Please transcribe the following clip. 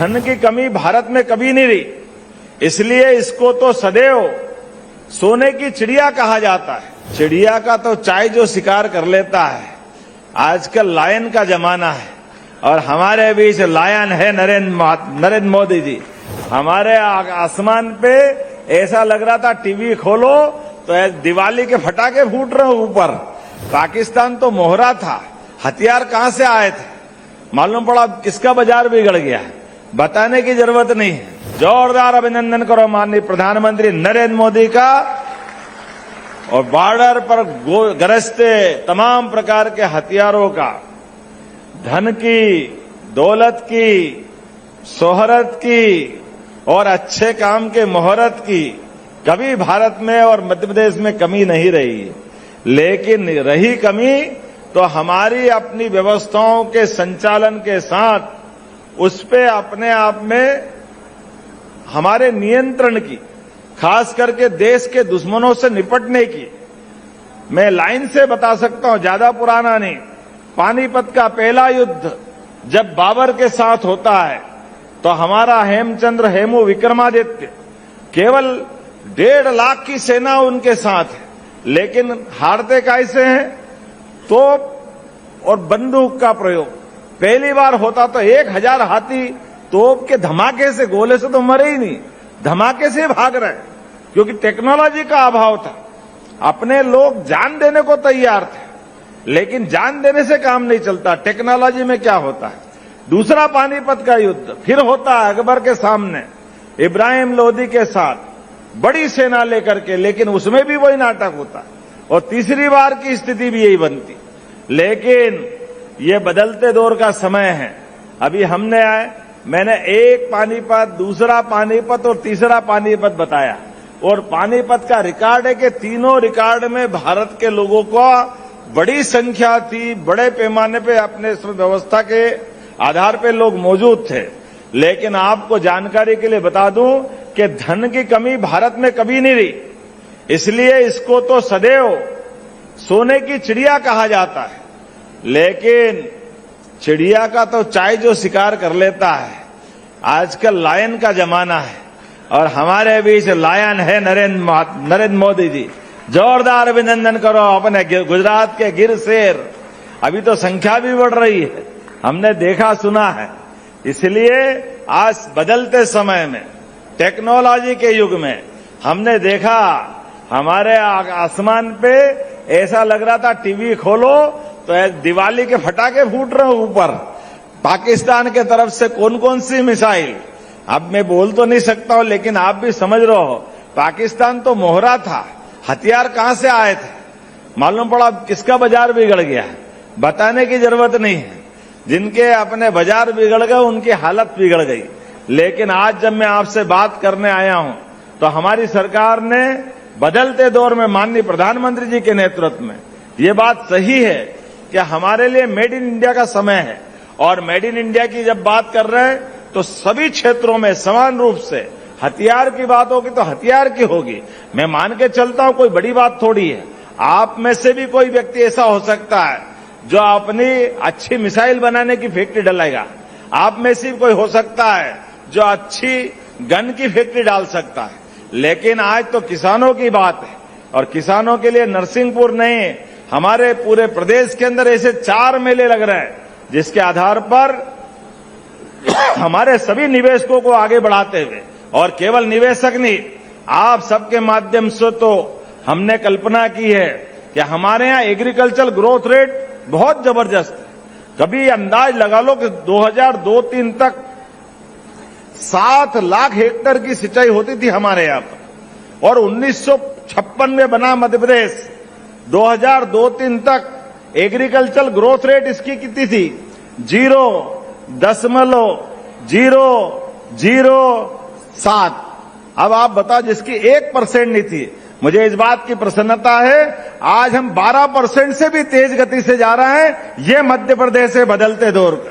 धन की कमी भारत में कभी नहीं रही, इसलिए इसको तो सदैव सोने की चिड़िया कहा जाता है। चिड़िया का तो चाय जो शिकार कर लेता है, आजकल लायन का जमाना है और हमारे बीच लायन है नरेंद्र मोदी जी। हमारे आसमान पे ऐसा लग रहा था टीवी खोलो तो दिवाली के फटाके फूट रहे ऊपर। पाकिस्तान तो मोहरा था, हथियार कहां से आए थे मालूम पड़ा, किसका बाजार बिगड़ गया है बताने की जरूरत नहीं है। जोरदार अभिनंदन करो माननीय प्रधानमंत्री नरेंद्र मोदी का और बॉर्डर पर गरजते तमाम प्रकार के हथियारों का, धन की, दौलत की, शोहरत की और अच्छे काम के मोहरत की कभी भारत में और मध्य प्रदेश में कमी नहीं रही। लेकिन रही कमी तो हमारी अपनी व्यवस्थाओं के संचालन के साथ उस पे अपने आप में हमारे नियंत्रण की, खास करके देश के दुश्मनों से निपटने की। मैं लाइन से बता सकता हूं, ज्यादा पुराना नहीं। पानीपत का पहला युद्ध जब बाबर के साथ होता है तो हमारा हेमचंद्र हेमू विक्रमादित्य केवल 1.5 लाख की सेना उनके साथ है, लेकिन हारते कैसे हैं? तोप और बंदूक का प्रयोग पहली बार होता तो 1000 हाथी तोप के धमाके से, गोले से तो मरे ही नहीं, धमाके से भाग रहे, क्योंकि टेक्नोलॉजी का अभाव था। अपने लोग जान देने को तैयार थे, लेकिन जान देने से काम नहीं चलता, टेक्नोलॉजी में क्या होता है। दूसरा पानीपत का युद्ध फिर होता है अकबर के सामने, इब्राहिम लोदी के साथ बड़ी सेना लेकर के, लेकिन उसमें भी वही नाटक होता और तीसरी बार की स्थिति भी यही बनती। लेकिन ये बदलते दौर का समय है। अभी मैंने एक पानीपत, दूसरा पानीपत और तीसरा पानीपत बताया, और पानीपत का रिकॉर्ड है कि तीनों रिकॉर्ड में भारत के लोगों को बड़ी संख्या थी, बड़े पैमाने पे अपने व्यवस्था के आधार पे लोग मौजूद थे। लेकिन आपको जानकारी के लिए बता दूं कि धन की कमी भारत में कभी नहीं रही, इसलिए इसको तो सदैव सोने की चिड़िया कहा जाता है। लेकिन चिड़िया का तो चाय जो शिकार कर लेता है, आजकल लायन का जमाना है और हमारे बीच लायन है नरेंद्र मोदी जी। जोरदार अभिनंदन करो अपने गुजरात के गिर शेर। अभी तो संख्या भी बढ़ रही है, हमने देखा सुना है। इसलिए आज बदलते समय में, टेक्नोलॉजी के युग में हमने देखा हमारे आसमान पे ऐसा लग रहा था टीवी खोलो तो दिवाली के फटाके फूट रहे ऊपर। पाकिस्तान के तरफ से कौन कौन सी मिसाइल, अब मैं बोल तो नहीं सकता हूं, लेकिन आप भी समझ रहे हो, पाकिस्तान तो मोहरा था, हथियार कहां से आए थे मालूम पड़ा, किसका बाजार बिगड़ गया बताने की जरूरत नहीं है। जिनके अपने बाजार बिगड़ गए उनकी हालत बिगड़ गई। लेकिन आज जब मैं आपसे बात करने आया हूं तो हमारी सरकार ने बदलते दौर में माननीय प्रधानमंत्री जी के नेतृत्व में ये बात सही है कि हमारे लिए मेड इन इंडिया का समय है, और मेड इन इंडिया की जब बात कर रहे हैं तो सभी क्षेत्रों में समान रूप से हथियार की बात होगी तो हथियार की होगी। मैं मान के चलता हूं, कोई बड़ी बात थोड़ी है। आप में से भी कोई व्यक्ति ऐसा हो सकता है जो अपनी अच्छी मिसाइल बनाने की फैक्ट्री डालेगा, आप में से कोई हो सकता है जो अच्छी गन की फैक्ट्री डाल सकता है। लेकिन आज तो किसानों की बात है, और किसानों के लिए नरसिंहपुर नहीं, हमारे पूरे प्रदेश के अंदर ऐसे 4 मेले लग रहे हैं जिसके आधार पर हमारे सभी निवेशकों को आगे बढ़ाते हुए, और केवल निवेशक नहीं, आप सबके माध्यम से तो हमने कल्पना की है कि हमारे यहां एग्रीकल्चर ग्रोथ रेट बहुत जबरदस्त है। कभी अंदाज लगा लो कि 2002-03 तक 7 लाख हेक्टेयर की सिंचाई होती थी हमारे यहां पर, और 1956 में बना मध्य प्रदेश। 2002-03 तक एग्रीकल्चर ग्रोथ रेट इसकी कितनी थी? 0.007। अब आप बताओ, जिसकी 1% नहीं थी। मुझे इस बात की प्रसन्नता है, आज हम 12% से भी तेज गति से जा रहे हैं। ये मध्य प्रदेश है बदलते दौर का।